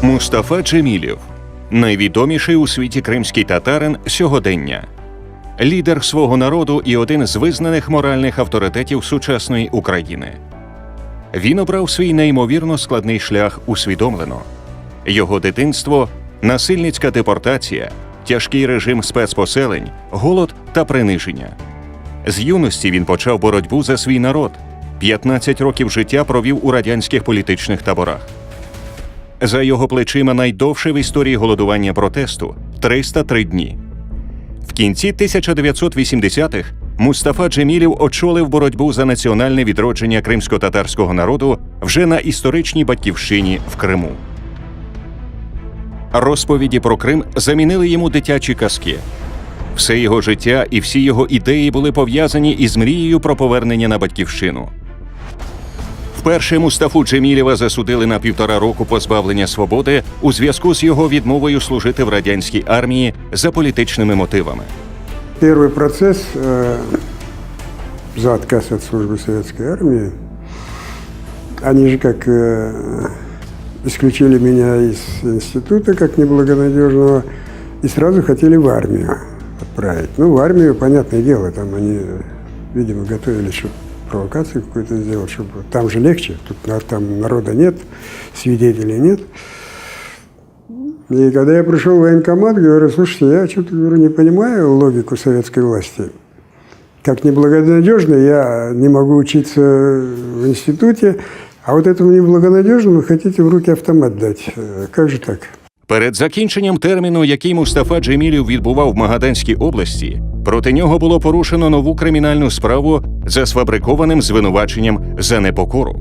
Мустафа Джемілєв – найвідоміший у світі кримський татарин сьогодення, лідер свого народу і один з визнаних моральних авторитетів сучасної України. Він обрав свій неймовірно складний шлях усвідомлено. Його дитинство – насильницька депортація, тяжкий режим спецпоселень, голод та приниження. З юності він почав боротьбу за свій народ. 15 років життя провів у радянських політичних таборах. За його плечима найдовше в історії голодування протесту – 303 дні. В кінці 1980-х Мустафа Джемілєв очолив боротьбу за національне відродження кримсько-татарського народу вже на історичній батьківщині в Криму. Розповіді про Крим замінили йому дитячі казки. Все його життя і всі його ідеї були пов'язані із мрією про повернення на батьківщину. Вперше Мустафу Джемілєва засудили на 1,5 року позбавлення свободи у зв'язку з його відмовою служити в радянській армії за політичними мотивами. Первый процесс за отказ от службы в советской армии, они же как исключили меня из института как неблагонадежного и сразу хотели в армию отправить. Ну, в армию, понятное дело, там они, видимо, готовились, чтобы провокацию какую-то сделать, чтобы там же легче, тут там народа нет, свидетелей нет. И когда я пришел в военкомат, говорю: слушайте, я что-то, говорю, не понимаю логику советской власти. Как неблагонадежно, я не могу учиться в институте, а вот этому неблагонадежному хотите в руки автомат дать. Как же так? Перед закінченням терміну, який Мустафа Джемілєв відбував в Магаданській області, проти нього було порушено нову кримінальну справу за сфабрикованим звинуваченням за непокору.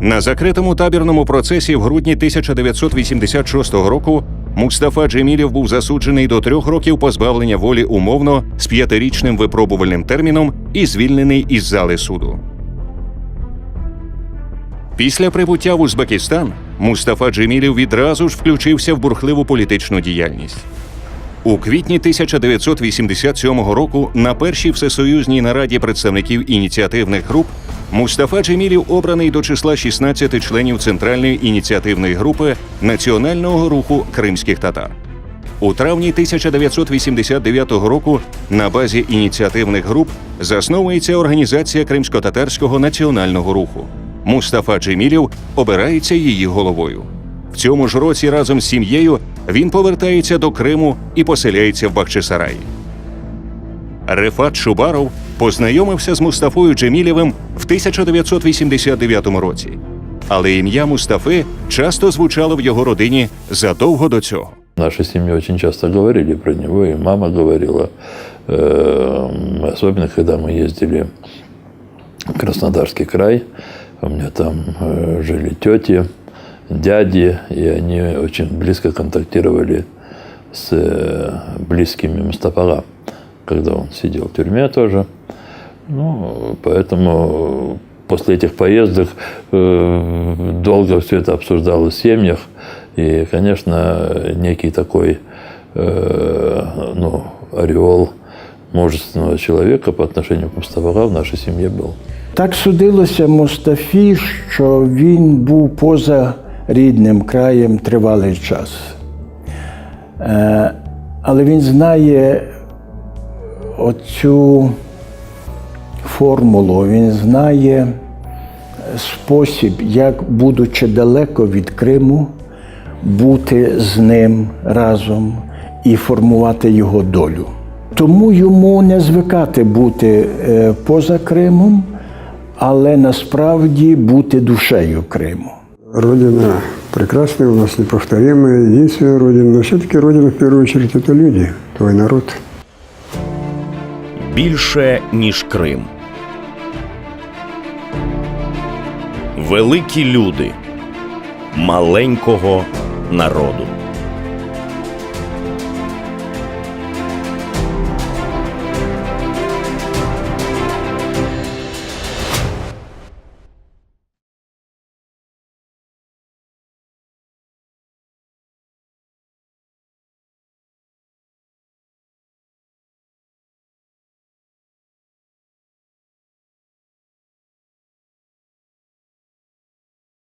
На закритому табірному процесі в грудні 1986 року Мустафа Джемілєв був засуджений до 3 років позбавлення волі умовно з 5-річним випробувальним терміном і звільнений із зали суду. Після прибуття в Узбекистан Мустафа Джемілєв відразу ж включився в бурхливу політичну діяльність. У квітні 1987 року на першій всесоюзній нараді представників ініціативних груп Мустафа Джемілєв обраний до числа 16 членів Центральної ініціативної групи Національного руху кримських татар. У травні 1989 року на базі ініціативних груп засновується Організація Кримсько-татарського національного руху. Мустафа Джемілєв обирається її головою. В цьому ж році разом з сім'єю він повертається до Криму і поселяється в Бахчисараї. Рефат Шубаров познайомився з Мустафою Джемілєвим в 1989 році. Але ім'я Мустафи часто звучало в його родині задовго до цього. В нашей семье очень часто говорили про него, и мама говорила, особенно когда мы ездили в Краснодарский край. У меня там жили тети, дяди, и они очень близко контактировали с близкими Мустафа, когда он сидел в тюрьме тоже. Ну, поэтому после этих поездок долго все это обсуждалось в семьях. И, конечно, некий такой ореол мужественного человека по отношению к Мустафа в нашей семье был. Так судилося Мустафі, що він був поза рідним краєм тривалий час. Але він знає оцю формулу, він знає спосіб, як, будучи далеко від Криму, бути з ним разом і формувати його долю. Тому йому не звикати бути поза Кримом, але насправді бути душею Криму. Родина прекрасная, у нас неповторимая, единственная родина. Но все-таки родина, в первую очередь, это люди, твой народ. Більше, ніж Крим. Великі люди маленького народу.